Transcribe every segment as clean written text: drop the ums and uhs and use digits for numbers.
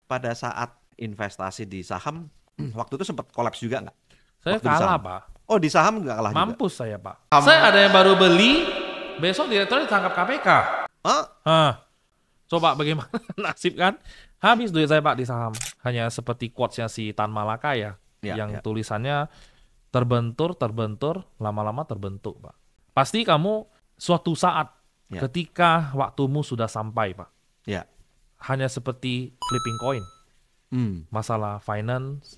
pada saat investasi di saham, waktu itu sempat kolaps juga nggak? Saya Waktu di kalah, saham? Pak. Oh, di saham nggak kalah juga? Mampus saya, Pak. Am- Saya ada yang baru beli, besok direkturnya ditangkap KPK. Ah, Hah, coba bagaimana nasib kan? Habis duit saya, Pak, di saham. Hanya seperti quotes-nya si Tan Malaka ya, ya, yang ya. tulisannya terbentur, lama-lama terbentuk, Pak. Pasti kamu suatu saat Ya. ketika waktumu sudah sampai, Pak. Ya. Hanya seperti flipping coin. Masalah finance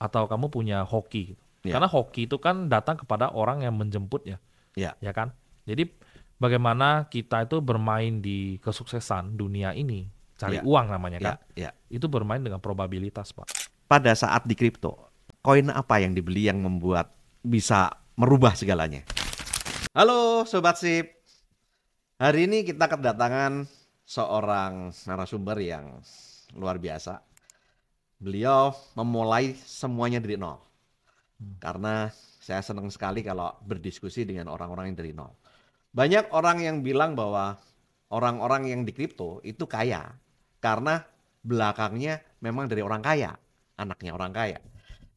atau kamu punya hoki. Ya. Karena hoki itu kan datang kepada orang yang menjemputnya, Ya. ya kan? Jadi bagaimana kita itu bermain di kesuksesan dunia ini, cari Ya. uang namanya kan? Ya. Itu bermain dengan probabilitas, Pak. Pada saat di kripto, koin apa yang dibeli yang membuat bisa merubah segalanya? Halo Sobat Sip, hari ini kita kedatangan seorang narasumber yang luar biasa. Beliau memulai semuanya dari nol. Karena saya senang sekali kalau berdiskusi dengan orang-orang yang dari nol. Banyak orang yang bilang bahwa orang-orang yang di kripto itu kaya karena belakangnya memang dari orang kaya, anaknya orang kaya.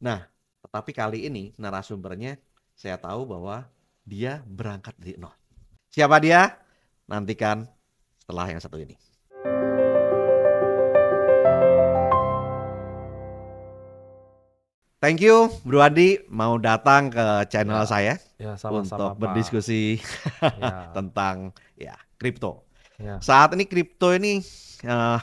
Nah, tetapi kali ini narasumbernya saya tahu bahwa dia berangkat dari nol. Siapa dia? Nantikan setelah yang satu ini. Thank you Bro Adi mau datang ke channel saya Ya, sama-sama, untuk berdiskusi Ya. tentang ya kripto. Ya. Saat ini kripto ini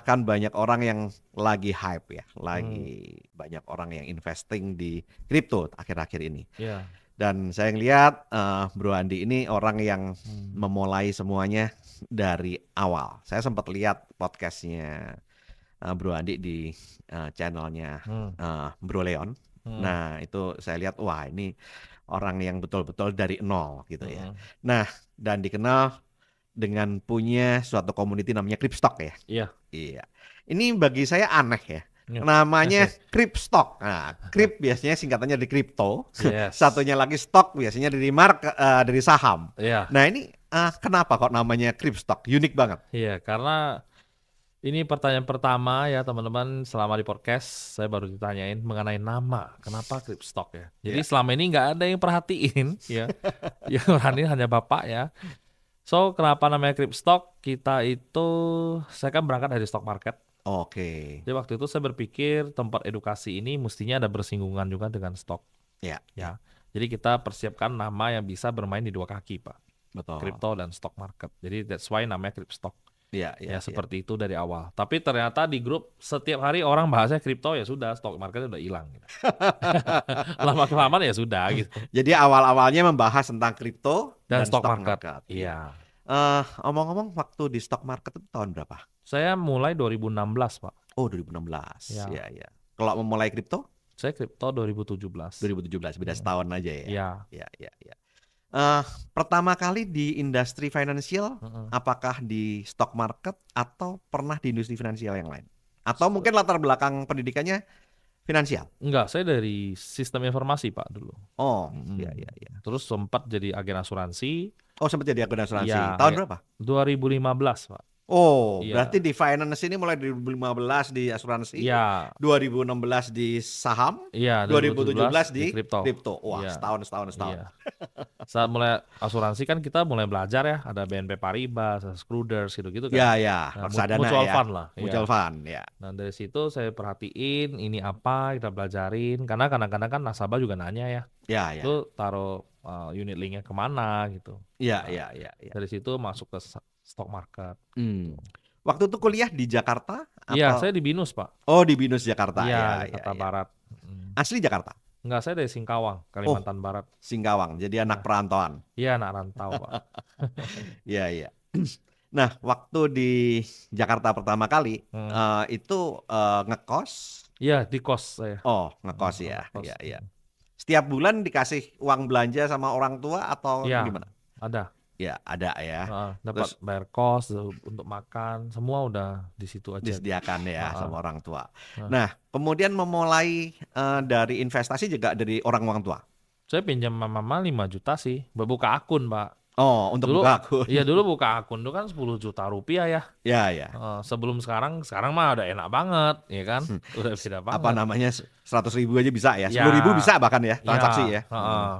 kan banyak orang yang lagi hype ya, lagi banyak orang yang investing di kripto akhir-akhir ini. Ya. Dan saya ngelihat Bro Andi ini orang yang memulai semuanya dari awal. Saya sempat lihat podcastnya Bro Andi di channelnya Bro Leon. Nah itu saya lihat wah ini orang yang betul-betul dari nol gitu ya. Nah dan dikenal dengan punya suatu community namanya Cryptstock ya. Iya. Iya. Ini bagi saya aneh ya. Ya. Namanya Cryptstock. Nah, Crypt biasanya singkatannya dari kripto. Yes. Satunya lagi stock biasanya dari saham. Iya. Nah, ini kenapa kok namanya Cryptstock? Unik banget. Iya, karena ini pertanyaan pertama ya teman-teman selama di podcast saya baru ditanyain mengenai nama. Kenapa Cryptstock ya? Jadi selama ini nggak ada yang perhatiin ya. Yang perhatiin hanya Bapak ya. So, kenapa namanya Cryptstock? Saya kan berangkat dari stock market. Oke. Jadi waktu itu saya berpikir tempat edukasi ini mestinya ada bersinggungan juga dengan stok. Ya. Ya. Jadi kita persiapkan nama yang bisa bermain di dua kaki, Pak. Betul. Crypto dan stock market. Jadi that's why namanya Cryptstock. Iya, Ya seperti itu dari awal. Tapi ternyata di grup setiap hari orang bahasnya kripto ya sudah, stock market udah hilang. Gitu. Lama-kelamaan ya sudah gitu. Jadi awal-awalnya membahas tentang kripto Dan stock market. Iya. Omong-omong waktu di stock market itu tahun berapa? Saya mulai 2016, Pak. Oh, 2016. Ya. Iya. Kalau memulai kripto? Saya kripto 2017. 2017, beda setahun aja ya. Iya. Iya. Pertama kali di industri finansial, apakah di stock market atau pernah di industri finansial yang lain? Atau mungkin latar belakang pendidikannya finansial? Enggak, saya dari sistem informasi, Pak, dulu. Oh, iya. Terus sempat jadi agen asuransi. Oh, sempat jadi agen asuransi. Ya, Tahun berapa? 2015, Pak. Oh, Iya. berarti di finance ini mulai dari 2015 di asuransi, Iya. 2016 di saham, Iya, 2017 di kripto. kripto. Wah, Iya. setahun. Iya. Saat mulai asuransi kan kita mulai belajar ya, ada BNP Paribas, ada Scruders gitu-gitu kan. Ya, Nah, reksadana mutual ya. fund lah. Mutual fund, ya. Nah, dari situ saya perhatiin ini apa, kita belajarin. Karena kadang-kadang kan nasabah juga nanya ya, Ya. lu taruh unit linknya kemana gitu. Iya. Dari situ masuk ke stock market. Waktu itu kuliah di Jakarta? Iya, atau... saya di BINUS, Pak. Oh, di BINUS Jakarta. Iya, Ya. Jakarta Barat. Asli Jakarta? Enggak, saya dari Singkawang, Kalimantan Barat. Singkawang, jadi anak perantauan. Iya, anak rantau, Pak. Iya. Nah, waktu di Jakarta pertama kali, itu ngekos? Iya, di kos saya. Oh, ngekos ya. Ngekos. Iya. Setiap bulan dikasih uang belanja sama orang tua atau gimana? Ada. Ya, ada ya. Dapat bayar kos untuk makan, semua udah di situ aja. Disediakan ya sama orang tua. Nah, kemudian memulai dari investasi juga dari orang tua. Saya pinjam mama 5 juta sih, buat buka akun, Pak. Oh, untuk Dulu, buka akun. iya dulu buka akun itu kan 10 juta rupiah ya. Ya, ya. Sebelum sekarang mah udah enak banget, ya kan? Udah beda Apa banget. namanya 100.000 aja bisa ya, Ya, 10.000 bisa bahkan ya ya, transaksi ya. heeh.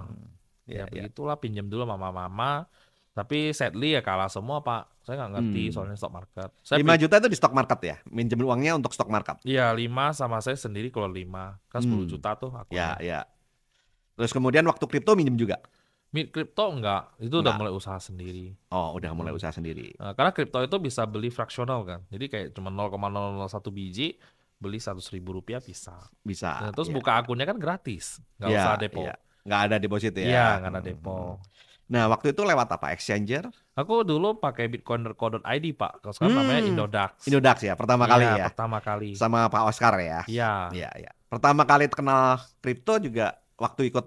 Ya Ya, ya. begitulah pinjam dulu mama-mama. Tapi sadly ya kalah semua Pak. Saya nggak ngerti Hmm. soalnya stock market. Saya 5 juta itu di stock market ya, minjem uangnya untuk stock market. iya 5 sama saya sendiri keluar 5. Kan 10 Hmm. juta tuh Ya, akunnya. ya. Terus kemudian waktu kripto minjem juga. Mid crypto enggak, itu udah Enggak. mulai usaha sendiri. Oh, udah mulai usaha sendiri. Karena kripto itu bisa beli fraksional kan. Jadi kayak cuma 0,001 biji beli 100.000 rupiah bisa. Bisa. Nah, terus Ya, buka akunnya kan gratis, nggak usah ya, depo. ya. Nggak ada deposit Iya, ya. nggak ada depo. Nah, waktu itu lewat apa? Exchanger? Aku dulu pakai bitcoin.co.id Pak. Kalau sekarang namanya Indodax. Indodax ya, pertama Iya, kali ya. pertama kali. Sama Pak Oscar ya. Iya. Iya, iya. Pertama kali kenal kripto juga waktu ikut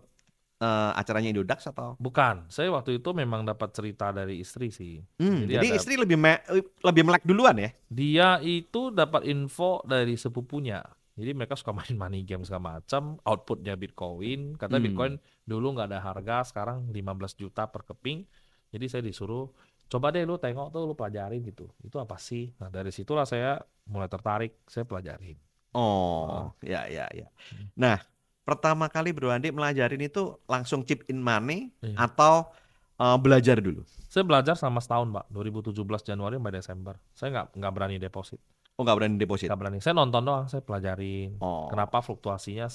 acaranya Indodax atau? Bukan, saya waktu itu memang dapat cerita dari istri sih. Jadi ada istri lebih melek duluan ya? dia itu dapat info dari sepupunya. Jadi mereka suka main money game segala macam, outputnya Bitcoin. Kata Bitcoin dulu nggak ada harga, sekarang 15 juta per keping. Jadi saya disuruh coba deh lu tengok tuh, lu pelajarin gitu. Itu apa sih? Nah dari situlah saya mulai tertarik, saya pelajarin. Oh, ya, ya, ya. Nah, pertama kali Bro Andi melajarin itu langsung chip in money Iya. atau belajar dulu? Saya belajar selama setahun, Pak. 2017 Januari sampai Desember. Saya nggak berani deposit. Oh, nggak berani deposit? Nggak berani. Saya nonton doang, saya pelajarin. Oh, Kenapa fluktuasinya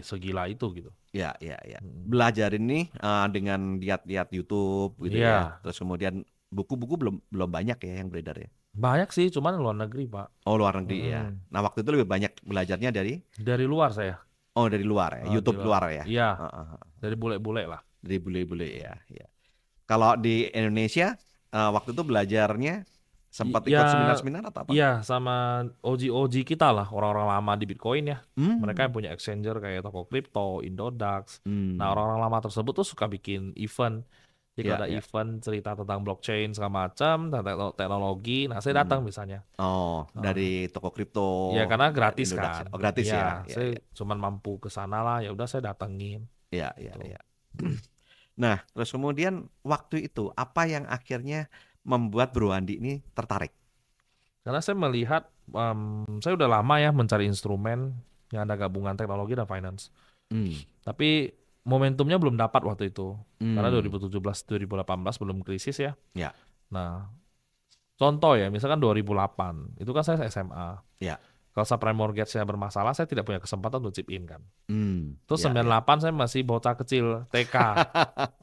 segila itu gitu. ya, ya, ya. Belajar ini dengan lihat-lihat YouTube gitu Iya. ya. Terus kemudian buku-buku belum banyak ya yang beredar ya. Banyak sih, cuman luar negeri, Pak. Oh, luar negeri ya. Nah, waktu itu lebih banyak belajarnya dari Dari luar saya. dari luar ya, YouTube Di luar ya. Iya. Dari bule-bule lah. Dari bule-bule ya, ya. Kalau di Indonesia waktu itu belajarnya sempat ikut seminar-seminar atau apa? Iya, sama OG kita lah, orang-orang lama di Bitcoin ya. Hmm. Mereka yang punya exchanger kayak Toko Kripto, Indodax. Hmm. Nah, orang-orang lama tersebut tuh suka bikin event. Jadi Ya, kalau ada ya. event cerita tentang blockchain segala macam, tentang teknologi. Nah, saya datang misalnya. Oh, dari toko kripto. Ya karena gratis Indodax. kan. Oh, gratis ya. Ya, Saya ya. cuman mampu ke sana lah. Ya udah saya datengin. Ya, ya, Gitu. ya. Nah, terus kemudian waktu itu apa yang akhirnya membuat Bro Andi ini tertarik? Karena saya melihat, saya udah lama ya mencari instrumen yang ada gabungan teknologi dan finance. Tapi momentumnya belum dapat waktu itu. Karena 2017-2018 belum krisis ya. Ya. Nah, contoh ya, misalkan 2008, itu kan saya SMA. Ya. Kalau subprime mortgage-nya bermasalah, saya tidak punya kesempatan untuk chip in kan. Terus Ya, 98 saya masih bocah kecil, TK,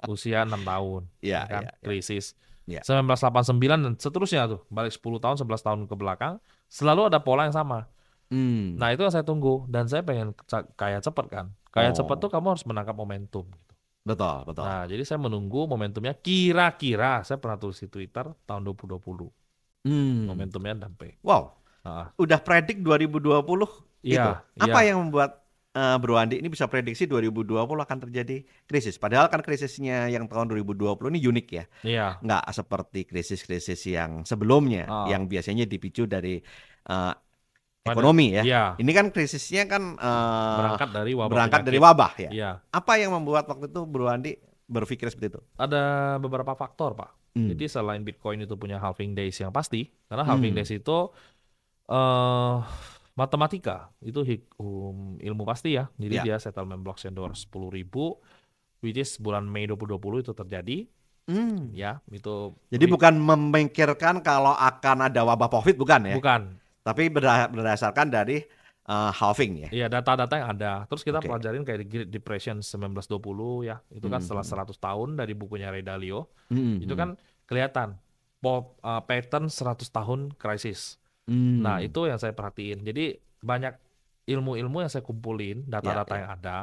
usia 6 tahun. Ya, kan? ya, ya. Krisis. Ya. 1989 dan seterusnya tuh, balik 10 tahun, 11 tahun ke belakang, selalu ada pola yang sama. Nah itu yang saya tunggu, dan saya pengen kaya cepat kan. Kaya cepat tuh kamu harus menangkap momentum. Gitu. Betul, betul. Nah jadi saya menunggu momentumnya kira-kira, saya pernah tulis di Twitter tahun 2020. Momentumnya sampai. Wow, udah predik 2020 itu. Iya, Apa iya. yang membuat Bro Andi ini bisa prediksi 2020 akan terjadi krisis? Padahal kan krisisnya yang tahun 2020 ini unik ya. Iya. Nggak seperti krisis-krisis yang sebelumnya, yang biasanya dipicu dari ekonomi ya. Iya. Ini kan krisisnya kan Berangkat dari wabah. berangkat dari wabah ya. Iya. Apa yang membuat waktu itu Bro Andi berpikir seperti itu? Ada beberapa faktor, Pak. Jadi selain Bitcoin itu punya halving days yang pasti, karena halving days itu matematika, itu ilmu pasti ya. Jadi dia settlement blocks yang 210.000, which is bulan Mei 2020 itu terjadi. Ya, itu. Jadi bukan memikirkan kalau akan ada wabah COVID, bukan ya? Bukan. Tapi berdasarkan dari halving ya. Iya, data-data yang ada. Terus kita pelajarin kayak Great Depression 1920 ya. Itu kan setelah 100 tahun dari bukunya Ray Dalio. Itu kan kelihatan pattern 100 tahun krisis. Nah, itu yang saya perhatiin. Jadi banyak ilmu-ilmu yang saya kumpulin, data-data yang ada,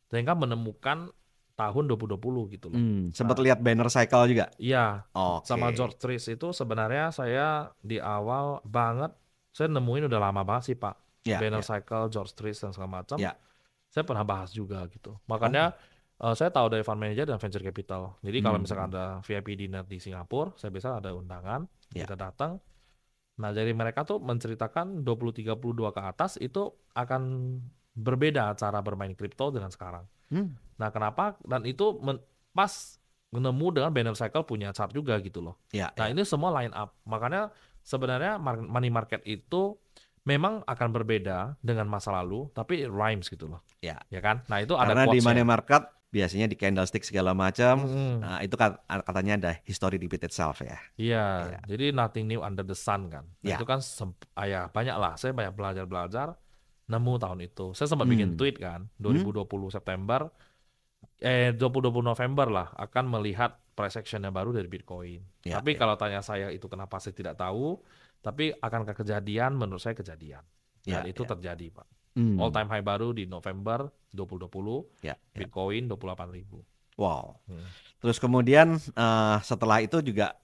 sehingga menemukan tahun 2020 gitu loh. Sempat lihat banner cycle juga? Iya. Sama George Trees itu sebenarnya saya di awal banget, saya nemuin udah lama banget sih Pak. Banner cycle, George Trees dan segala macam. Saya pernah bahas juga gitu. Makanya saya tahu dari fund manager dan venture capital. Jadi kalau misalkan ada VIP dinner di Singapura, saya bisa ada undangan, kita datang. Nah, jadi mereka tuh menceritakan 2032 ke atas itu akan berbeda cara bermain kripto dengan sekarang. Nah, kenapa? Dan itu pas nemu dengan Banner Cycle punya chart juga gitu loh. Ya, Nah, ya. ini semua line up. Makanya sebenarnya money market itu memang akan berbeda dengan masa lalu, tapi it rhymes gitu loh. Ya. Ya kan? Nah, itu ada Karena di money quotes-nya. market biasanya di candlestick segala macam, Mm-mm. nah, itu katanya ada history repeat itself ya. Iya, Ya. jadi nothing new under the sun kan. Nah, Ya. itu kan ya banyak lah. Saya banyak belajar nemu tahun itu. Saya sempat bikin Hmm. tweet kan, Hmm? 2020 September 2020 November lah akan melihat price action yang baru dari Bitcoin. Ya, Tapi ya. kalau tanya saya itu kenapa saya tidak tahu, tapi akankah kejadian? Menurut saya kejadian. Dan Ya, itu ya. terjadi, Pak. Hmm. All time high baru di November 2020, Ya, ya. Bitcoin 28.000. Wow. Hmm. Terus kemudian setelah itu juga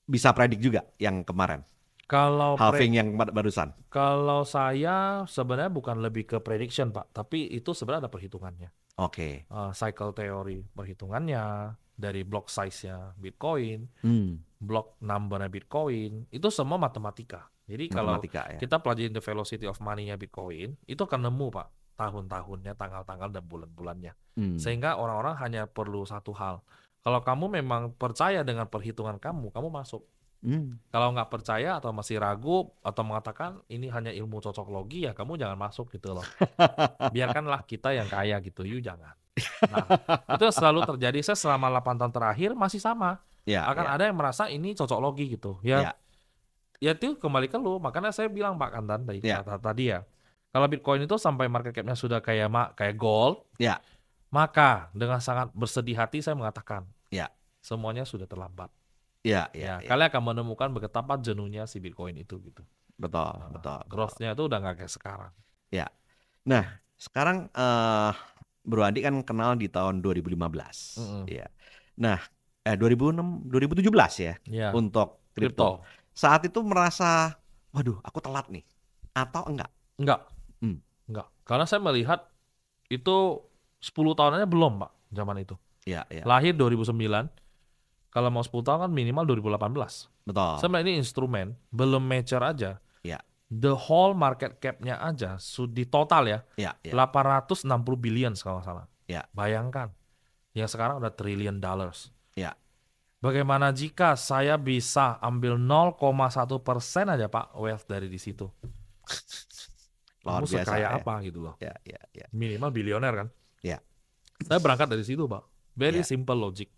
bisa predik juga yang kemarin, Kalau halving yang barusan. Kalau saya sebenarnya bukan lebih ke prediction, Pak, tapi itu sebenarnya ada perhitungannya. Oke. Cycle teori perhitungannya, dari block size-nya Bitcoin, Hmm. block number-nya Bitcoin, itu semua matematika. Jadi kalau Matematika ya. kita pelajari the velocity of money-nya Bitcoin, itu akan nemu, Pak, tahun-tahunnya, tanggal-tanggal, dan bulan-bulannya. Hmm. Sehingga orang-orang hanya perlu satu hal. Kalau kamu memang percaya dengan perhitungan kamu masuk. Hmm. Kalau nggak percaya atau masih ragu atau mengatakan ini hanya ilmu cocoklogi, ya kamu jangan masuk gitu loh. Biarkanlah kita yang kaya gitu, you jangan. Nah, itu selalu terjadi. Saya selama 8 tahun terakhir masih sama. Ya, Akan ya. ada yang merasa ini cocoklogi gitu. Ya. Ya itu kembali ke lu. Makanya saya bilang Pak Kantan Ya. tadi ya. Kalau Bitcoin itu sampai market cap-nya sudah kayak gold, Ya. maka dengan sangat bersedih hati saya mengatakan, Ya. semuanya sudah terlambat. Ya, Ya, ya. kalian akan menemukan betapa jenuhnya si Bitcoin itu gitu. Betul, Nah, betul. growth-nya itu udah nggak kayak sekarang. Ya. Nah, sekarang Bro Andi kan kenal di tahun 2015. Mm-mm. Ya. Nah, 2017 ya Ya, untuk kripto. kripto. Saat itu merasa, waduh, aku telat nih. Atau enggak? Enggak. Hmm. Enggak. Karena saya melihat itu 10 tahun aja belum, Pak, zaman itu. Ya, ya. Lahir 2009. Kalau mau 10 tahun kan minimal 2018. Betul. Saya melihat ini instrumen belum mature aja. Ya. The whole market cap-nya aja di total ya, Ya, ya. 860 billion kalau nggak salah. Ya. Bayangkan. Yang sekarang udah trillion dollars. Ya. Bagaimana jika saya bisa ambil 0,1% aja Pak wealth dari di situ? Luar Kamu biasa sekaya ya. apa gitu loh. Ya, ya, ya. Minimal bilioner kan. Ya. Saya berangkat dari situ Pak. Very Ya. simple logic.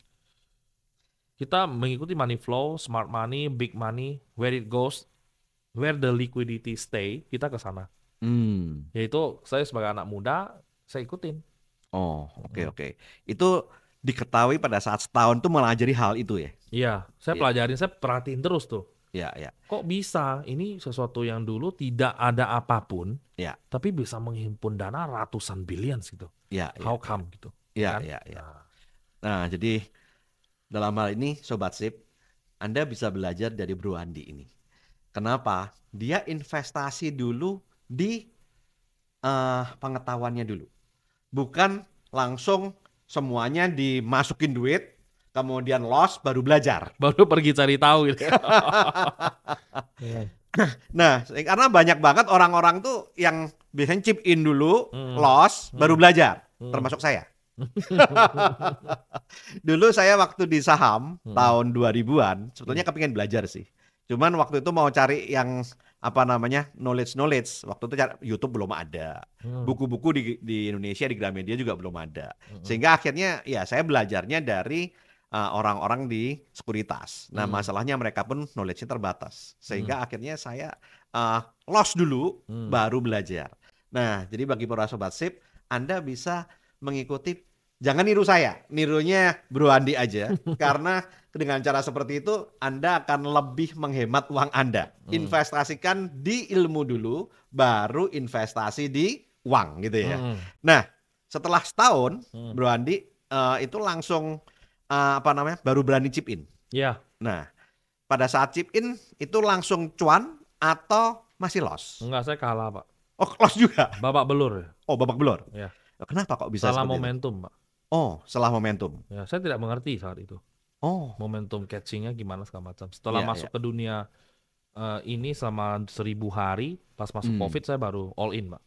Kita mengikuti money flow, smart money, big money, where it goes, where the liquidity stay, kita ke sana. Hmm. Yaitu saya sebagai anak muda, saya ikutin. Oh, oke. Itu diketahui pada saat setahun tuh melajari hal itu ya? Iya, saya Iya. pelajarin, saya perhatiin terus tuh. Ya, ya. Kok bisa ini sesuatu yang dulu tidak ada apapun, Ya. tapi bisa menghimpun dana ratusan billions gitu. Ya, How ya. come gitu? Ya, kan? ya, ya. Nah, Nah, jadi dalam hal ini Sobat Sip, Anda bisa belajar dari Bro Andi ini. Kenapa? Dia investasi dulu di pengetahuannya dulu. Bukan langsung semuanya dimasukin duit, kemudian loss, baru belajar. baru pergi cari tahu gitu. Nah, karena banyak banget orang-orang tuh yang biasanya chip in dulu, Hmm. loss, baru belajar. Hmm. Termasuk saya. Dulu saya waktu di saham tahun 2000-an, sebetulnya kepingin belajar sih. Cuman waktu itu mau cari yang knowledge. Waktu itu YouTube belum ada. Buku-buku di Indonesia di Gramedia juga belum ada. Sehingga akhirnya ya saya belajarnya dari orang-orang di sekuritas. Nah, masalahnya mereka pun knowledge-nya terbatas. Sehingga akhirnya saya lost dulu baru belajar. Nah, jadi bagi para Sobat Sip, Anda bisa mengikuti, jangan niru saya, nirunya Bro Andi aja. Karena dengan cara seperti itu Anda akan lebih menghemat uang Anda. Investasikan di ilmu dulu, baru investasi di uang gitu ya. Nah, setelah setahun Bro Andi itu langsung baru berani chip in. Iya. Nah, pada saat chip in itu langsung cuan atau masih loss? Enggak, saya kalah Pak. Oh, loss juga. Babak belur. Oh, babak belur. Ya. Kenapa kok bisa Salah seperti itu? momentum Pak. Oh, salah momentum. Ya, saya tidak mengerti saat itu. Oh, Momentum catchingnya gimana segala macam. Setelah Iya, masuk ke dunia ini selama 1000 hari, pas masuk COVID saya baru all in Pak.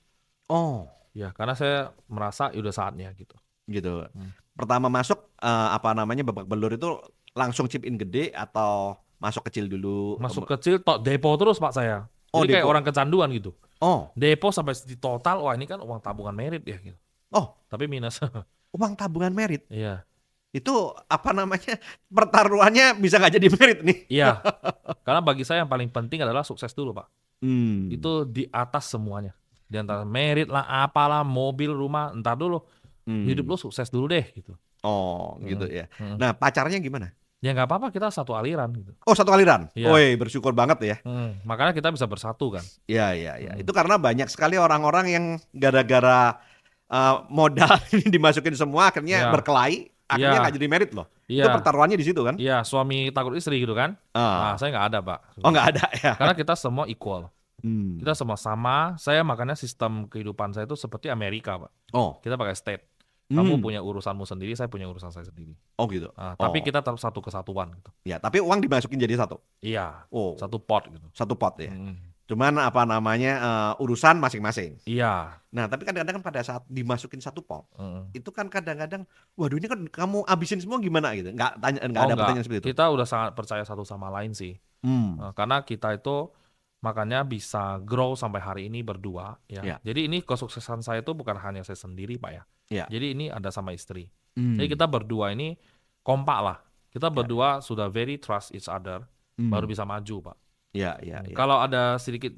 oh, Ya, karena saya merasa udah saatnya gitu. gitu. Hmm. Pertama masuk apa namanya babak belur itu langsung chip in gede atau masuk kecil dulu? Masuk kecil, depo terus Pak saya. Oh, Jadi kayak depo. orang kecanduan gitu. Oh, Depo sampai di total, wah ini kan uang tabungan merit ya gitu. oh, Tapi minus. uang tabungan merit. Iya. Itu apa namanya? Pertaruhannya bisa nggak jadi merit nih? Iya. Karena bagi saya yang paling penting adalah sukses dulu, Pak. Hmm. Itu di atas semuanya. Di antara merit lah, apalah, mobil, rumah, entar dulu. Hidup lo sukses dulu deh gitu. Oh, gitu ya. Hmm. Nah, pacarnya gimana? Ya nggak apa-apa, kita satu aliran gitu. Oh, satu aliran. Iya. Woi, bersyukur banget ya. Makanya kita bisa bersatu kan. Iya, iya, iya. Itu karena banyak sekali orang-orang yang gara-gara modal ini dimasukin semua akhirnya Iya. berkelahi, akhirnya Iya. nggak jadi merit loh. Iya. Itu pertaruhannya di situ kan? Iya, suami takut istri gitu kan. Nah, saya nggak ada, Pak. Oh, nggak ada ya. Karena kita semua equal. Hmm. Kita semua sama. Saya makanya sistem kehidupan saya itu seperti Amerika, Pak. Oh, Kita pakai state. Kamu punya urusanmu sendiri, saya punya urusan saya sendiri. oh gitu. Nah, Oh. tapi kita tetap satu kesatuan gitu. Ya, tapi uang dimasukin jadi satu. Iya, Oh, satu pot gitu. satu pot ya. Mm. Cuman apa namanya urusan masing-masing. Iya. Nah, tapi kadang-kadang kan pada saat dimasukin satu pot, Mm. itu kan kadang-kadang, waduh ini kan kamu abisin semua gimana gitu. Nggak ada Oh, enggak. pertanyaan seperti itu. Kita udah sangat percaya satu sama lain sih. Karena kita itu makanya bisa grow sampai hari ini berdua ya. Ya. Jadi ini kesuksesan saya itu bukan hanya saya sendiri, Pak ya. Ya. Jadi ini ada sama istri. Jadi kita berdua ini kompak lah. Kita berdua sudah very trust each other, baru bisa maju, Pak. Ya, ya, ya. Kalau ada sedikit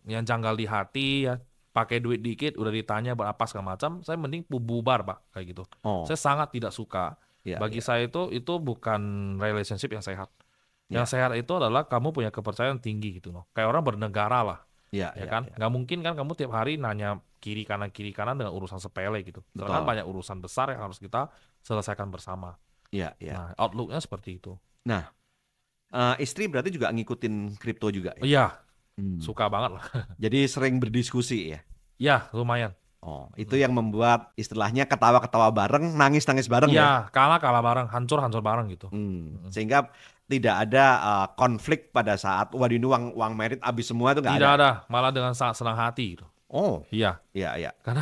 yang janggal di hati ya, pakai duit dikit udah ditanya berapa segala macam, saya mending bubar, Pak, kayak gitu. Oh. Saya sangat tidak suka. Ya, Bagi ya. saya itu bukan relationship yang sehat. Yang sehat itu adalah kamu punya kepercayaan tinggi gitu loh. Kayak orang bernegara lah. Ya, Ya ya, kan? ya. Nggak mungkin kan kamu tiap hari nanya kiri kanan dengan urusan sepele gitu. Karena Betul. banyak urusan besar yang harus kita selesaikan bersama. Ya, ya. Nah, outlook-nya seperti itu. Nah, istri berarti juga ngikutin kripto juga ya? Iya, suka banget lah. Jadi sering berdiskusi ya? Ya, lumayan. Oh, itu yang membuat istilahnya ketawa-ketawa bareng, nangis-nangis bareng ya? Iya, kalah bareng, hancur bareng gitu. Sehingga tidak ada konflik pada saat waduh ini uang merit habis semua itu nggak Tidak ada. ada, malah dengan sangat senang hati gitu. Oh, Iya, iya, iya. karena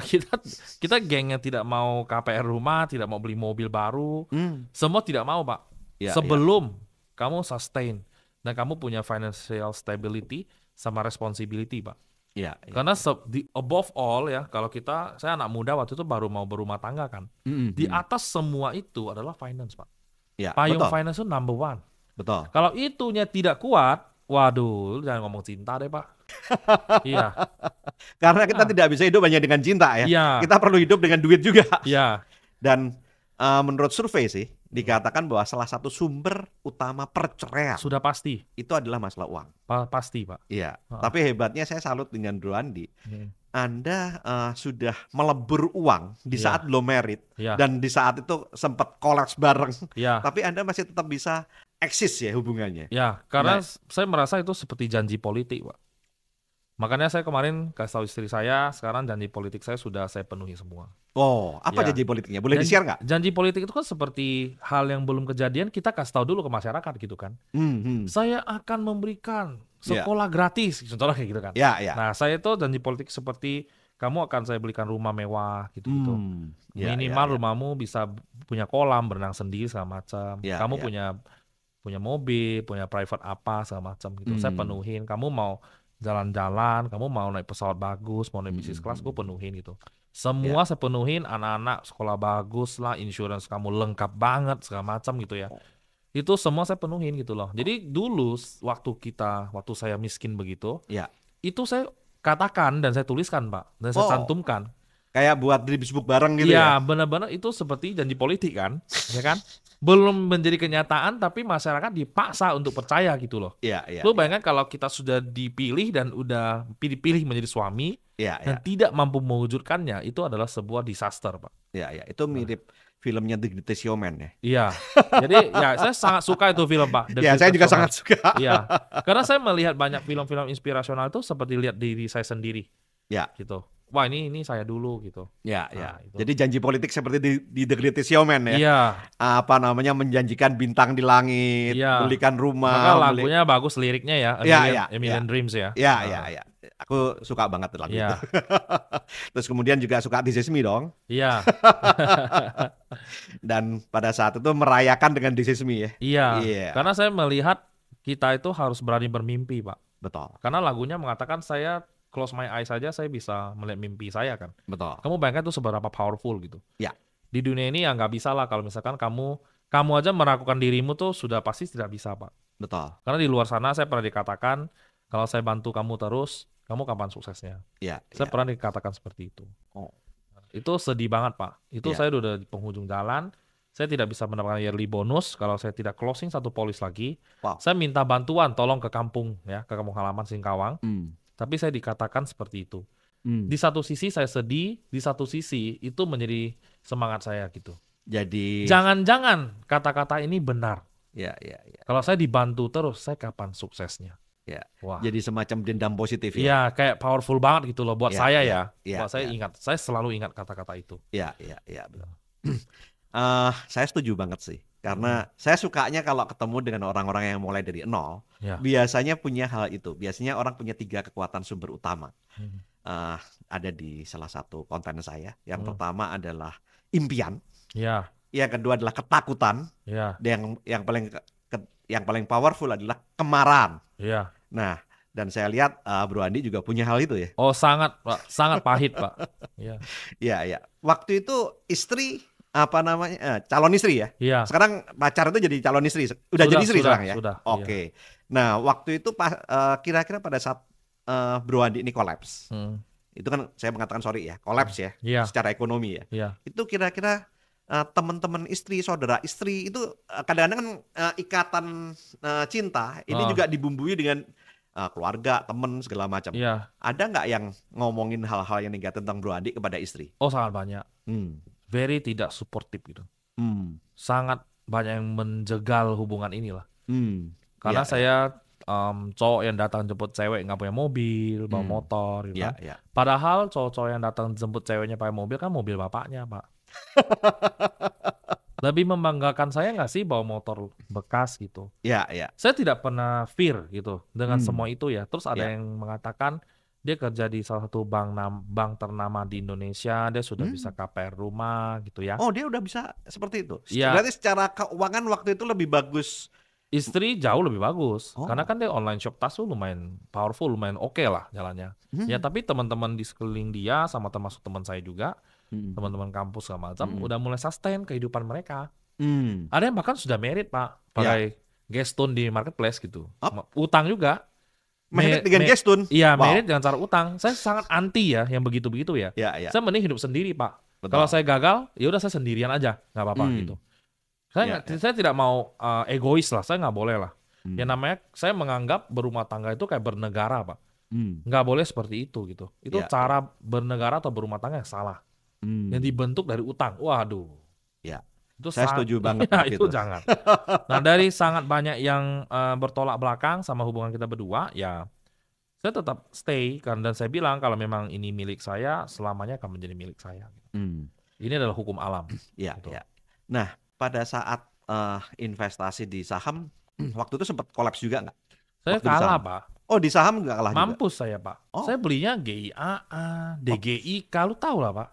kita geng yang tidak mau KPR rumah, tidak mau beli mobil baru, semua tidak mau, Pak. Iya, Sebelum kamu sustain dan kamu punya financial stability sama responsibility, Pak. Iya, iya. Karena above all ya, kalau saya anak muda waktu itu baru mau berumah tangga kan. Di atas semua itu adalah finance, Pak. Iya, Payung betul. finance itu number one. Betul. Kalau itunya tidak kuat, waduh, jangan ngomong cinta deh, Pak. Iya, Karena kita tidak bisa hidup hanya dengan cinta ya. Iya. Kita perlu hidup dengan duit juga. iya, Dan menurut survei sih dikatakan bahwa salah satu sumber utama perceraian sudah pasti, itu adalah masalah uang. pasti, Pak. Iya. Tapi hebatnya saya salut dengan Bro Andi. Anda sudah melebur uang di Iya. saat belum merit Iya. dan di saat itu sempat kolaps bareng. Iya. Tapi Anda masih tetap bisa eksis ya hubungannya. Ya, karena Nah. saya merasa itu seperti janji politik, Pak. Makanya saya kemarin kasih tahu istri saya, sekarang janji politik saya sudah saya penuhi semua. Oh, apa Ya. janji politiknya? Boleh di-share nggak? Janji politik itu kan seperti hal yang belum kejadian, kita kasih tahu dulu ke masyarakat gitu kan. Saya akan memberikan sekolah gratis, contohnya kayak gitu kan. Ya, ya. Nah, saya itu janji politik seperti kamu akan saya belikan rumah mewah gitu-gitu. Ya, Minimal ya, ya. rumahmu bisa punya kolam, berenang sendiri segala macam. Ya, Kamu ya. punya mobil, punya private apa segala macam gitu. Saya penuhin. Kamu mau jalan-jalan, kamu mau naik pesawat bagus, mau naik bisnis kelas, gue penuhin gitu. Semua saya penuhin, anak-anak sekolah bagus lah, insurance kamu lengkap banget segala macam gitu ya. Itu semua saya penuhin gitu loh. Jadi dulu waktu saya miskin begitu, Ya. itu saya katakan dan saya tuliskan, Pak, dan saya cantumkan. Kayak buat dreams book bareng gitu Ya, ya. benar-benar itu seperti janji politik kan, ya kan? Belum menjadi kenyataan, tapi masyarakat dipaksa untuk percaya gitu loh. Iya, iya. Lu bayangkan kalau kita sudah dipilih dan udah dipilih menjadi suami Iya, dan iya. tidak mampu mewujudkannya, itu adalah sebuah disaster, Pak. Iya, iya. Itu mirip filmnya The Greatest Showman ya. Iya. Jadi ya saya sangat suka itu film, Pak. The Ya, saya Greatest juga Showman. sangat suka. Iya. Karena saya melihat banyak film-film inspirasional itu seperti lihat diri saya sendiri Ya, gitu. Wah, ini saya dulu gitu. ya, Nah, ya. itu. Jadi janji politik seperti di The Greatest Showman ya. Iya. Apa namanya menjanjikan bintang di langit, Iya. belikan rumah, Maka lagunya bagus liriknya ya. Iya, iya, A Million Dreams ya. Ya, Nah, ya, ya. Aku suka banget lagu itu. Iya, Terus kemudian juga suka This Is Me dong. iya, Dan pada saat itu merayakan dengan This Is Me ya. iya. Iya, Karena saya melihat kita itu harus berani bermimpi, Pak. betul, Karena lagunya mengatakan saya close my eyes saja saya bisa melihat mimpi saya kan. betul. Kamu bayangkan itu seberapa powerful gitu. Ya, Di dunia ini ya nggak bisa lah kalau misalkan kamu aja meragukan dirimu tuh sudah pasti tidak bisa, Pak. betul. Karena di luar sana saya pernah dikatakan kalau saya bantu kamu terus, kamu kapan suksesnya? Iya, Saya iya. pernah dikatakan seperti itu. Oh, Itu sedih banget, Pak. Itu iya. saya udah di penghujung jalan. Saya tidak bisa mendapatkan yearly bonus kalau saya tidak closing satu polis lagi. Wow. Saya minta bantuan, tolong ke kampung ya, ke kampung halaman Singkawang. Hmm, Tapi saya dikatakan seperti itu. hmm. Di satu sisi saya sedih, di satu sisi itu menjadi semangat saya gitu. Jadi, Jangan-jangan kata-kata ini benar. ya, ya, ya, Kalau saya dibantu terus, saya kapan suksesnya? ya. Wah. Jadi semacam dendam positif ya. Iya, kayak powerful banget gitu loh buat Iya, saya iya, ya. iya, Buat saya iya. ingat, saya selalu ingat kata-kata itu. Iya, iya, iya, betul. Saya setuju banget sih. Karena Hmm. saya sukanya kalau ketemu dengan orang-orang yang mulai dari nol, Ya. biasanya punya hal itu. Biasanya orang punya 3 kekuatan sumber utama. Hmm. Ada di salah satu konten saya. Yang Hmm. pertama adalah impian, Ya, yang kedua adalah ketakutan, ya, dan yang paling powerful adalah kemarahan. ya. Nah, dan saya lihat Bro Andi juga punya hal itu ya. Oh, sangat, Pak. Sangat pahit, Pak. Ya. Iya, iya. Waktu itu istri apa namanya? Calon istri ya. Iya. Sekarang pacar itu jadi calon istri. Udah jadi istri sekarang ya. Sudah. Oke. Nah, waktu itu kira-kira pada saat Bro Andi ini kolaps. Hmm. Itu kan saya mengatakan sorry ya, kolaps ya. Iya. Secara ekonomi ya. Iya. Itu kira-kira teman-teman istri, saudara istri itu kadang-kadang kan ikatan cinta ini juga dibumbui dengan keluarga, teman segala macam. Iya. Ada nggak yang ngomongin hal-hal yang negatif tentang Bro Andi kepada istri? Oh, sangat banyak. Hmm. Very tidak suportif gitu. Hmm. Sangat banyak yang menjegal hubungan inilah. Hmm. Karena Iya, saya cowok yang datang jemput cewek nggak punya mobil, bawa motor gitu iya, kan. iya. Padahal cowok-cowok yang datang jemput ceweknya pakai mobil kan mobil bapaknya, Pak. Lebih membanggakan saya nggak sih bawa motor bekas gitu. Iya, iya. Saya tidak pernah fear gitu dengan semua itu ya. Terus ada Iya. yang mengatakan dia kerja di salah satu bank ternama di Indonesia, dia sudah bisa KPR rumah gitu ya. Oh, dia udah bisa seperti itu. Iya. Berarti secara keuangan waktu itu lebih bagus. Istri jauh lebih bagus, Oh. karena kan dia online shop tas tuh lumayan powerful, lumayan oke lah jalannya. Ya tapi teman-teman di sekeliling dia sama termasuk teman saya juga, teman-teman kampus segala macam, udah mulai sustain kehidupan mereka. Hmm. Ada yang bahkan sudah merit, Pak, pakai Gestun di marketplace gitu. Utang juga. Merit dengan Gestun. Iya, Wow. merit dengan cara utang. Saya sangat anti ya yang begitu-begitu ya. Iya, iya. Saya mending hidup sendiri, Pak. Betul. Kalau saya gagal, ya udah saya sendirian aja, nggak apa-apa gitu. Iya, Saya tidak mau egois lah, saya nggak boleh lah. Hmm. Yang namanya saya menganggap berumah tangga itu kayak bernegara, Pak. Hmm. Nggak boleh seperti itu gitu. Itu Iya, cara bernegara atau berumah tangga yang salah. Hmm. Yang dibentuk dari utang. Waduh. Ya. Itu Saya setuju banget Ya, waktu itu itu. jangan. Nah, dari sangat banyak yang bertolak belakang sama hubungan kita berdua, ya saya tetap stay dan saya bilang kalau memang ini milik saya, selamanya akan menjadi milik saya. Hmm. Ini adalah hukum alam. Iya, Gitu. iya. Nah, pada saat investasi di saham, waktu itu sempat kolaps juga nggak? Saya Waktu di kalah, saham. Pak. Oh, di saham nggak kalah juga? Mampus saya, Pak. Oh. Saya belinya GIAA, DGIK, lu tahu lah, Pak.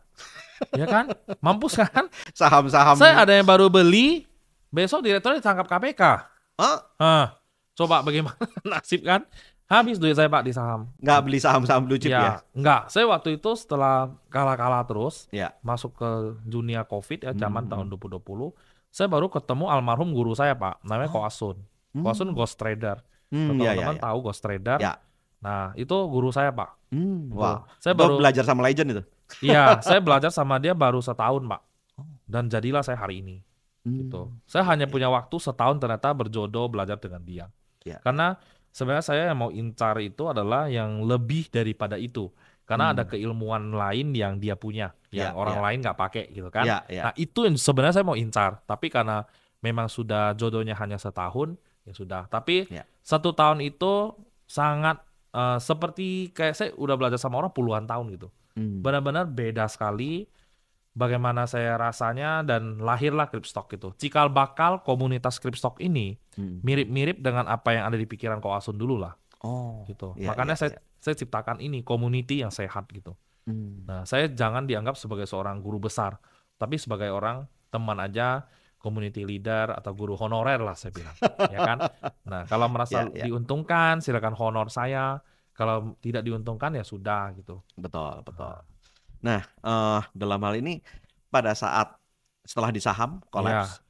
Ya kan? Mampus kan? Saham-saham. Saya ada yang baru beli, besok direkturnya ditangkap KPK. Oh, Coba bagaimana nasib kan? Habis duit saya, Pak, di saham. nggak beli saham-saham blue chip ya? Enggak. Saya waktu itu setelah kalah-kalah terus, Ya. masuk ke dunia COVID ya, zaman tahun 2020, saya baru ketemu almarhum guru saya, Pak. Namanya Ko Asun. Ko Asun ghost trader. Iya, Teman-teman iya. tahu ghost trader. Ya. Nah, itu guru saya, Pak. Wah, Saya Gua belajar sama legend itu. Iya, saya belajar sama dia baru setahun, Pak. Dan jadilah saya hari ini. Gitu. Saya hanya punya waktu setahun ternyata berjodoh belajar dengan dia. Ya. Karena sebenarnya saya yang mau incar itu adalah yang lebih daripada itu. Karena ada keilmuan lain yang dia punya, yang Ya, orang ya. lain nggak pakai gitu kan. Ya, ya. Nah, itu yang sebenarnya saya mau incar. Tapi karena memang sudah jodohnya hanya setahun, ya sudah. Tapi Ya. 1 tahun itu sangat seperti kayak saya udah belajar sama orang puluhan tahun gitu. Benar-benar beda sekali bagaimana saya rasanya dan lahirlah Kripstok gitu. Cikal bakal komunitas Kripstok ini mirip-mirip dengan apa yang ada di pikiran Ko Asun dulu lah Oh, gitu. iya, Makanya iya, saya iya. Saya ciptakan ini community yang sehat gitu. Nah, saya jangan dianggap sebagai seorang guru besar, tapi sebagai orang teman aja, community leader atau guru honorer lah saya bilang, ya kan? Nah, kalau merasa Ya, ya, diuntungkan, silakan honor saya. Kalau tidak diuntungkan ya sudah gitu. betul, betul. Nah, Nah, dalam hal ini pada saat setelah di saham iya, kolaps,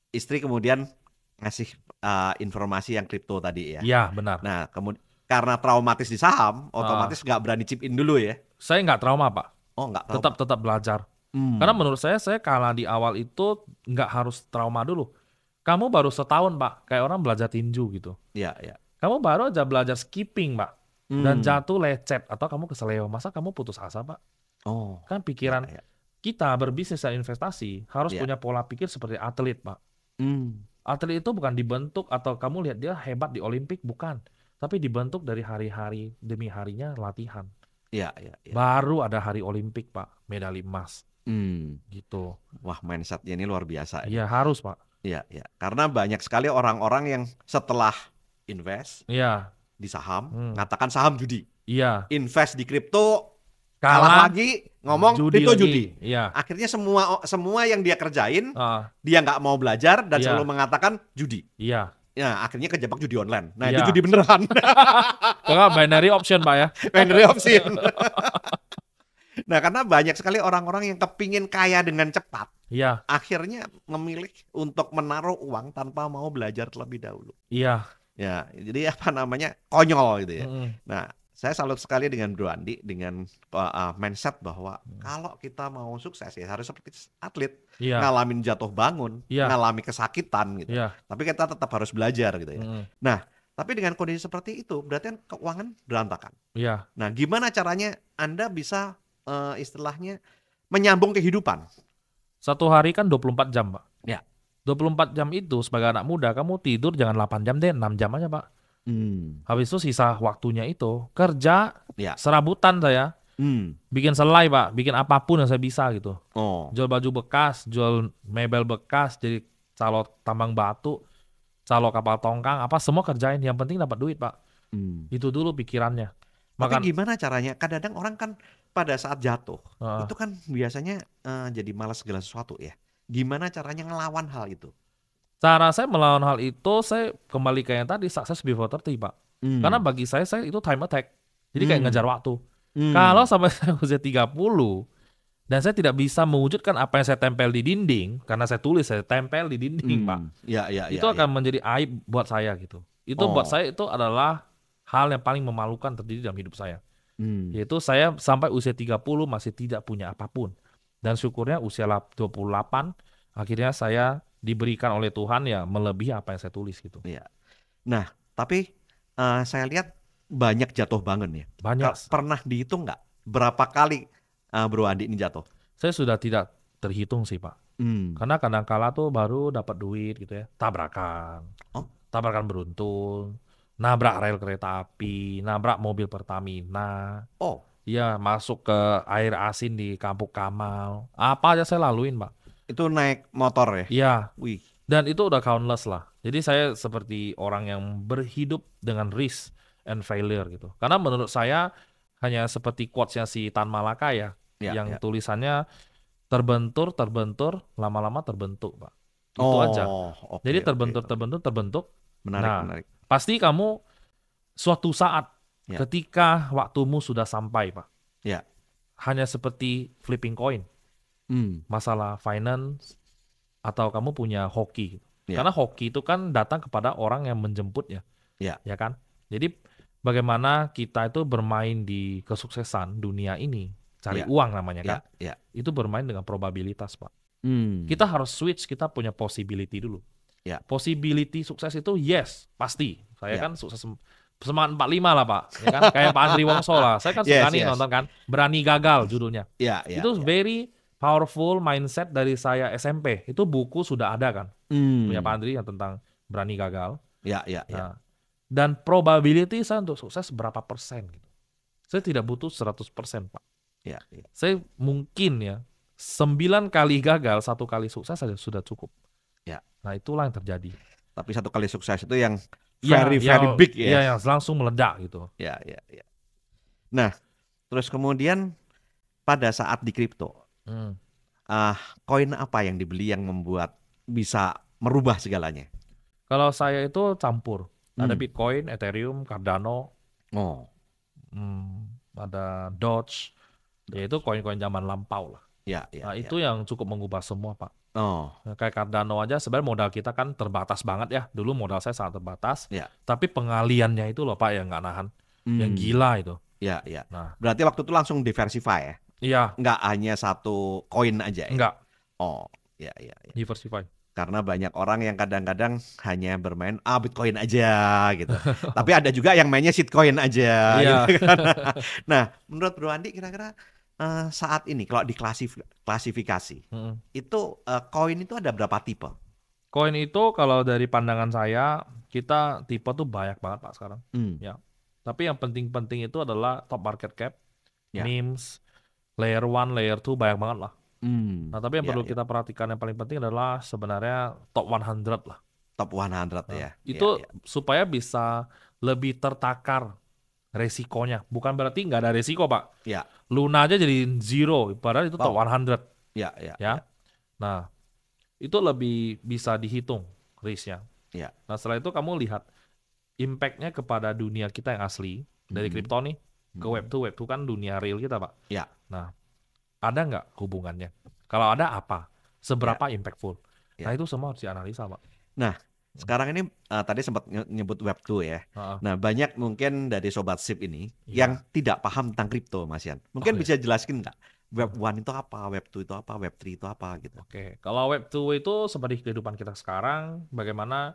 istri kemudian ngasih informasi yang kripto tadi ya. iya benar. Nah, kemudian karena traumatis di saham, otomatis nggak berani chip in dulu ya. Saya nggak trauma, Pak. Oh, nggak trauma. Tetap belajar. Karena menurut saya kalah di awal itu nggak harus trauma dulu. Kamu baru setahun, Pak, kayak orang belajar tinju gitu. Iya, iya. Kamu baru aja belajar skipping, Pak, dan Hmm. jatuh lecet atau kamu keseleo. Masa kamu putus asa, Pak? Oh, Kan pikiran ya, ya. kita berbisnis dan investasi harus Iya. punya pola pikir seperti atlet, Pak. Atlet itu bukan dibentuk atau kamu lihat dia hebat di Olimpik, bukan. Tapi dibentuk dari hari-hari demi harinya latihan. Iya, iya, iya. Baru ada hari Olimpik, Pak, medali emas. Gitu. Wah, mindsetnya ini luar biasa ya. Iya, harus, Pak. Iya, iya. Karena banyak sekali orang-orang yang setelah invest Iya, di saham, ngatakan saham judi. iya. Invest di kripto, kalah lagi, ngomong kripto lagi. judi. Iya. Akhirnya semua yang dia kerjain, Ah, dia nggak mau belajar dan Iya. selalu mengatakan judi. iya. Ya, akhirnya kejebak judi online. Nah, Iya. itu judi beneran. Kalau binary option, Pak ya. Binary option. Nah, karena banyak sekali orang-orang yang kepingin kaya dengan cepat, Iya, akhirnya memilih untuk menaruh uang tanpa mau belajar terlebih dahulu. iya. Ya, jadi apa namanya, konyol gitu ya. Mm-mm. Nah, saya salut sekali dengan Bro Andi dengan mindset bahwa kalau kita mau sukses ya harus seperti atlet, Iya, ngalamin jatuh bangun, Iya. ngalami kesakitan gitu. iya. Tapi kita tetap harus belajar gitu ya. Mm-mm. Nah, tapi dengan kondisi seperti itu berarti kan keuangan berantakan. Iya. Nah, gimana caranya Anda bisa istilahnya menyambung kehidupan? Satu hari kan 24 jam, Pak. Ya. 24 jam itu sebagai anak muda, kamu tidur jangan 8 jam deh, 6 jam aja, Pak. Habis itu sisa waktunya itu kerja, Ya. serabutan saya. Bikin selai, Pak. Bikin apapun yang saya bisa gitu. Oh, Jual baju bekas, jual mebel bekas, jadi calo tambang batu, calo kapal tongkang, apa semua kerjain. Yang penting dapat duit, Pak. Itu dulu pikirannya. tapi Makan, gimana caranya? Kadang-kadang orang kan pada saat jatuh Ah. itu kan biasanya jadi malas segala sesuatu ya. Gimana caranya ngelawan hal itu? cara saya melawan hal itu, saya kembali ke yang tadi, success before 30, Pak. Karena bagi saya itu time attack. Jadi kayak ngejar waktu. Kalau sampai saya usia 30, dan saya tidak bisa mewujudkan apa yang saya tempel di dinding, karena saya tulis, saya tempel di dinding, Pak. Ya, ya, Itu ya, akan menjadi aib buat saya gitu. Itu buat saya itu adalah hal yang paling memalukan terjadi dalam hidup saya. Yaitu saya sampai usia 30 masih tidak punya apapun. Dan syukurnya usia 28 akhirnya saya diberikan oleh Tuhan ya melebihi apa yang saya tulis gitu. ya. Nah, tapi saya lihat banyak jatuh bangun ya. Banyak. Pernah dihitung nggak berapa kali Bro Andi ini jatuh? Saya sudah tidak terhitung sih, Pak. Karena kadang-kala tuh baru dapat duit gitu ya. Tabrakan. Oh. Tabrakan beruntun. Nabrak rel kereta api, nabrak mobil Pertamina. Oh, Iya, masuk ke air asin di Kampung Kamal. Apa aja saya laluin, Pak. itu naik motor ya? Iya, Wih. dan itu udah countless lah. Jadi saya seperti orang yang berhidup dengan risk and failure gitu. Karena menurut saya hanya seperti quotes-nya si Tan Malaka ya, Ya, yang ya. tulisannya terbentur, lama-lama terbentuk, Pak. Itu Oh, aja. oke, Jadi oke. terbentuk. Menarik, Nah, menarik. pasti kamu suatu saat Ya. ketika waktumu sudah sampai, Pak. Ya. Hanya seperti flipping coin. Masalah finance atau kamu punya hoki. Ya. Karena hoki itu kan datang kepada orang yang menjemputnya. Ya. Ya kan? Jadi bagaimana kita itu bermain di kesuksesan dunia ini, cari Ya. uang namanya kan. Ya. Itu bermain dengan probabilitas, Pak. Hmm. Kita harus switch, kita punya possibility dulu. Ya. Possibility sukses itu yes, pasti. Saya Ya. kan sukses semangat 45 lah, Pak. Ya kan? Kayak Pak Andri Wongso lah. Saya kan suka Yes, nih yes. nonton kan. Berani Gagal judulnya. Ya, ya, Itu ya. very powerful mindset dari saya SMP. Itu buku sudah ada kan. Punya Pak Andri yang tentang berani gagal. Ya, ya, ya. Nah, dan probability saya untuk sukses berapa persen gitu. Saya tidak butuh 100%, Pak. Ya, ya. Saya mungkin ya 9 kali gagal, 1 kali sukses saja sudah cukup. Ya. Nah, itulah yang terjadi. Tapi satu kali sukses itu yang Ya, very yang- big ya. Ya, yang langsung meledak gitu. Ya, ya, ya. Nah, terus kemudian pada saat di kripto, Hmm. ah, koin apa yang dibeli yang membuat bisa merubah segalanya? Kalau saya itu campur. Ada Hmm. Bitcoin, Ethereum, Cardano, Oh, ada Doge, yaitu koin-koin zaman lampau lah. ya, ya, Nah, ya. itu yang cukup mengubah semua, Pak. Oh, Nah, kayak Cardano aja sebenarnya modal kita kan terbatas banget ya. Dulu modal saya sangat terbatas, ya. tapi pengaliannya itu loh Pak yang nggak nahan. Yang Hmm. gila itu. Ya, ya. Nah, Berarti waktu itu langsung diversify ya? iya, Nggak hanya satu koin aja ya? enggak Oh, ya, ya, ya. diversify. Karena banyak orang yang kadang-kadang hanya bermain Bitcoin aja gitu. Tapi ada juga yang mainnya shitcoin aja gitu Iya. kan. Nah, menurut Bro Andi kira-kira saat ini kalau klasifikasi Mm. itu koin itu ada berapa tipe? Koin itu kalau dari pandangan saya, kita tipe tuh banyak banget Pak sekarang. Hmm, Ya. Tapi yang penting-penting itu adalah top market cap, ya. memes, layer 1, layer 2 banyak banget lah. Hmm, Nah, tapi yang ya, perlu ya. kita perhatikan yang paling penting adalah sebenarnya top 100 lah. Top 100 Nah, ya. Ya, itu ya. supaya bisa lebih tertakar resikonya. Bukan berarti nggak ada resiko, Pak. Ya, Luna aja jadi zero, padahal itu top wow. 100, Ya, ya, ya. ya. Nah, itu lebih bisa dihitung risknya. Ya. Nah, setelah itu kamu lihat impact-nya kepada dunia kita yang asli, dari Mm-mm. kripto nih, ke Mm-mm. Web2. Web2 kan dunia real kita, Pak. Ya, Nah, ada nggak hubungannya? Kalau ada, apa? ya, Seberapa impactful? Nah, ya. itu semua harus dianalisa, Pak. Nah, sekarang ini tadi sempat nyebut Web2 ya. Heeh. Nah, banyak mungkin dari Sobat Sip ini yang Iya. tidak paham tentang kripto, Mas Yan. Oh, Mungkin ya. bisa jelaskin nggak? Web1 itu apa, Web2 itu apa, Web3 itu apa gitu. Oke, kalau Web2 itu seperti kehidupan kita sekarang, bagaimana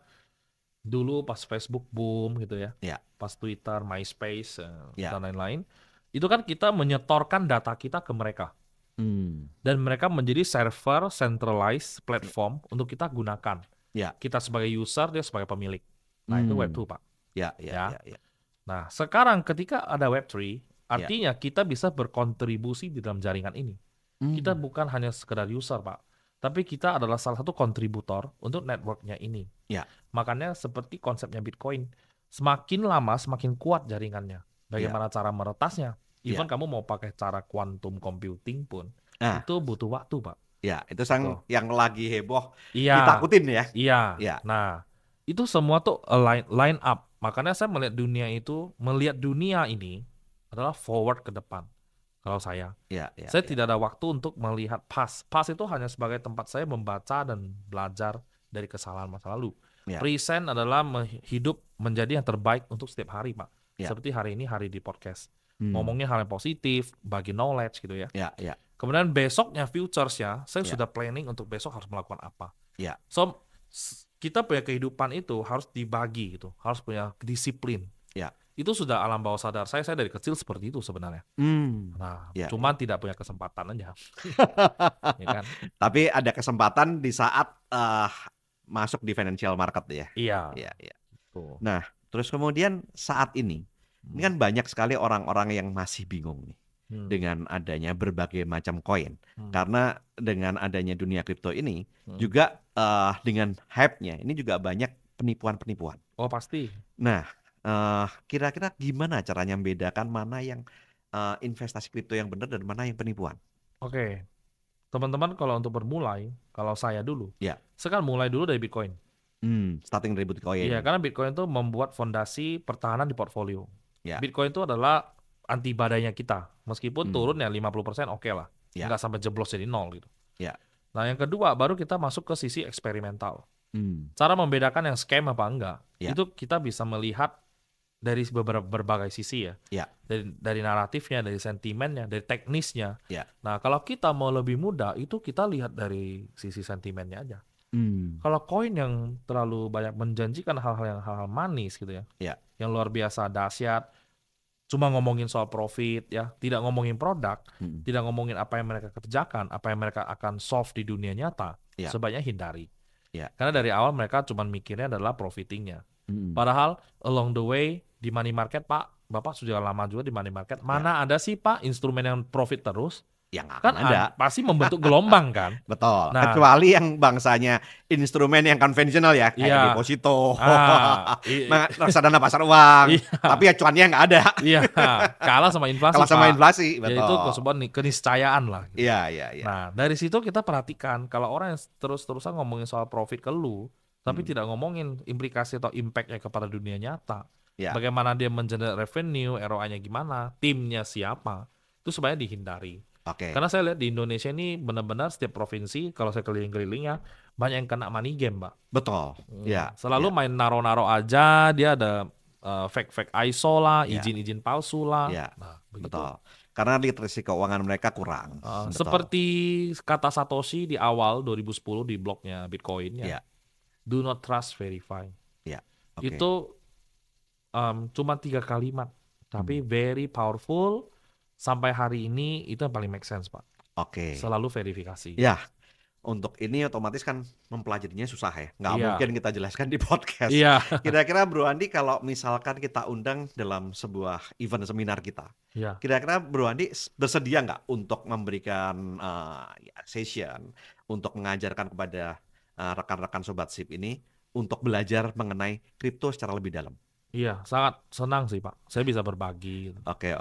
dulu pas Facebook boom gitu ya, Ya, pas Twitter, MySpace, ya. dan lain-lain, itu kan kita menyetorkan data kita ke mereka. Hmm. Dan mereka menjadi server centralized platform untuk kita gunakan. Ya. Kita sebagai user, dia sebagai pemilik. Nah, itu Hmm. Web2, Pak. Ya, ya, Ya. ya, ya. Nah, sekarang ketika ada Web3, Ya. artinya kita bisa berkontribusi di dalam jaringan ini. Kita Hmm. bukan hanya sekedar user, Pak. Tapi kita adalah salah satu kontributor untuk networknya ini. Ya. Makanya seperti konsepnya Bitcoin. Semakin lama, semakin kuat jaringannya. Bagaimana cara meretasnya? Even Ya. kamu mau pakai cara quantum computing pun, Nah, itu butuh waktu, Pak. ya, itu Gitu. yang lagi heboh Iya, ditakutin ya. iya. Ya. Nah, itu semua tuh line up. Makanya saya melihat dunia ini adalah forward ke depan. Kalau saya Ya, ya, ya. tidak ada waktu untuk melihat past. Past itu hanya sebagai tempat saya membaca dan belajar dari kesalahan masa lalu. Ya. Present adalah hidup menjadi yang terbaik untuk setiap hari, Pak. Ya. Seperti hari ini, hari di podcast. Hmm. Ngomongnya hal yang positif, bagi knowledge gitu ya. Ya, ya. Kemudian besoknya futures-nya, saya Ya. sudah planning untuk besok harus melakukan apa. Ya. So, kita punya kehidupan itu harus dibagi gitu, harus punya disiplin. Ya. Itu sudah alam bawah sadar saya dari kecil seperti itu sebenarnya. Hmm. Nah, Ya, cuman tidak punya kesempatan aja. Ya kan? Tapi ada kesempatan di saat masuk di financial market ya. Iya. Iya, iya. Tuh. Nah, terus kemudian saat ini kan banyak sekali orang-orang yang masih bingung nih dengan adanya berbagai macam koin. Karena dengan adanya dunia kripto ini juga dengan hype-nya ini juga banyak penipuan-penipuan. Oh, pasti. Nah, kira-kira gimana caranya membedakan mana yang investasi kripto yang benar dan mana yang penipuan? Oke. Teman-teman kalau untuk bermulai, kalau saya dulu, Ya. saya kan mulai dulu dari Bitcoin. Starting dari Bitcoin. Iya, karena Bitcoin itu membuat fondasi pertahanan di portfolio. Ya. Bitcoin itu adalah anti badainya kita. Meskipun turun ya 50% oke lah. Ya. Nggak sampai jeblos jadi nol gitu. Ya. Nah, yang kedua, baru kita masuk ke sisi eksperimental. Hmm. Cara membedakan yang scam apa enggak, Ya. itu kita bisa melihat dari berbagai sisi ya. Ya. Dari naratifnya, dari sentimennya, dari teknisnya. Ya. Nah, kalau kita mau lebih mudah, itu kita lihat dari sisi sentimennya aja. Hmm. Kalau koin yang terlalu banyak menjanjikan hal-hal manis gitu ya, Ya. yang luar biasa dahsyat, cuma ngomongin soal profit ya, tidak ngomongin produk, tidak ngomongin apa yang mereka kerjakan, apa yang mereka akan solve di dunia nyata, Ya. sebaiknya hindari. Ya. Karena dari awal mereka cuma mikirnya adalah profitingnya. Padahal along the way di money market, Pak, Bapak sudah lama juga di money market. Mana ada sih Pak instrumen yang profit terus? ya nggak Kan akan ada. pasti membentuk gelombang kan. Betul. Nah, Kecuali yang bangsanya instrumen yang konvensional ya, kayak iya. deposito, Iya. reksadana pasar uang. Iya. Tapi ya cuannya nggak ada. Iya, kalah sama inflasi, Kalau sama Pak. inflasi, Ya itu betul. sebuah keniscayaan lah. Gitu. Iya, iya, iya. Nah, dari situ kita perhatikan kalau orang yang terus-terusan ngomongin soal profit ke lu, tapi tidak ngomongin implikasi atau impact-nya kepada dunia nyata. Ya. Bagaimana dia mengenerate revenue, ROI-nya gimana, timnya siapa, itu sebenarnya dihindari. Oke. Karena saya lihat di Indonesia ini benar-benar setiap provinsi, kalau saya keliling-keliling ya, banyak yang kena money game, Pak. Betul. Ya. Selalu ya. main naro-naro aja, dia ada fake-fake ISO lah, Ya. izin-izin palsu lah. Ya. Nah, begitu. Betul. Karena literasi keuangan mereka kurang. Betul. Seperti kata Satoshi di awal 2010 di blognya Bitcoin ya. Ya. Do not trust, verify. Ya. Oke. Itu cuma 3 kalimat, tapi very powerful. Sampai hari ini itu yang paling make sense, Pak. Oke. Selalu verifikasi. Ya. Untuk ini otomatis kan mempelajarinya susah ya. Nggak Iya. mungkin kita jelaskan di podcast. Iya. Kira-kira Bro Andi kalau misalkan kita undang dalam sebuah event seminar kita, Iya. kira-kira Bro Andi bersedia nggak untuk memberikan session, untuk mengajarkan kepada rekan-rekan Sobat Sip ini untuk belajar mengenai kripto secara lebih dalam? Iya, sangat senang sih, Pak. Saya bisa berbagi. Oke.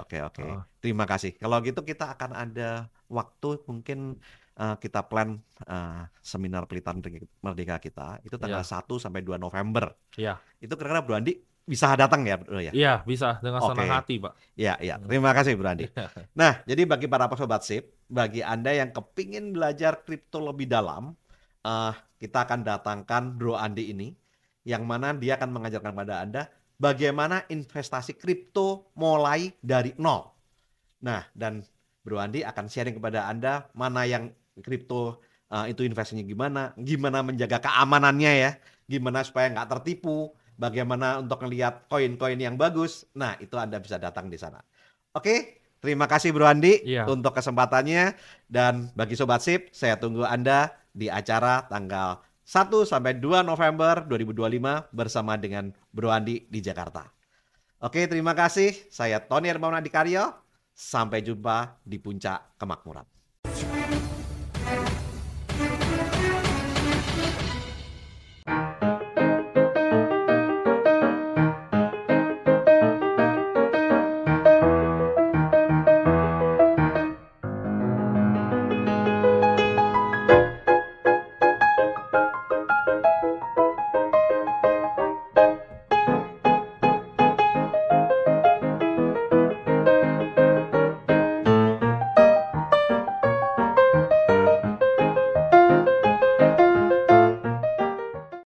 Terima kasih. Kalau gitu kita akan ada waktu mungkin kita plan seminar Pelitahan Merdeka kita itu tanggal 1 sampai 2 November. Iya. Itu kira-kira Bro Andi bisa datang ya, Bro ya? Iya, bisa dengan senang hati, Pak. Iya. Terima kasih Bro Andi. Nah, jadi bagi para Sobat Sip, bagi Anda yang kepingin belajar kripto lebih dalam, kita akan datangkan Bro Andi ini, yang mana dia akan mengajarkan kepada Anda bagaimana investasi kripto mulai dari nol. Nah, dan Bro Andi akan sharing kepada Anda mana yang kripto itu investasinya gimana menjaga keamanannya ya, gimana supaya nggak tertipu, bagaimana untuk melihat koin-koin yang bagus. Nah, itu Anda bisa datang di sana. Oke, terima kasih Bro Andi untuk kesempatannya. Dan bagi Sobat Sip, saya tunggu Anda di acara tanggal 1 sampai 2 November 2025 bersama dengan Bro Andi di Jakarta. Oke, terima kasih. Saya Tony Hermawan Adikaryo. Sampai jumpa di Puncak Kemakmuran.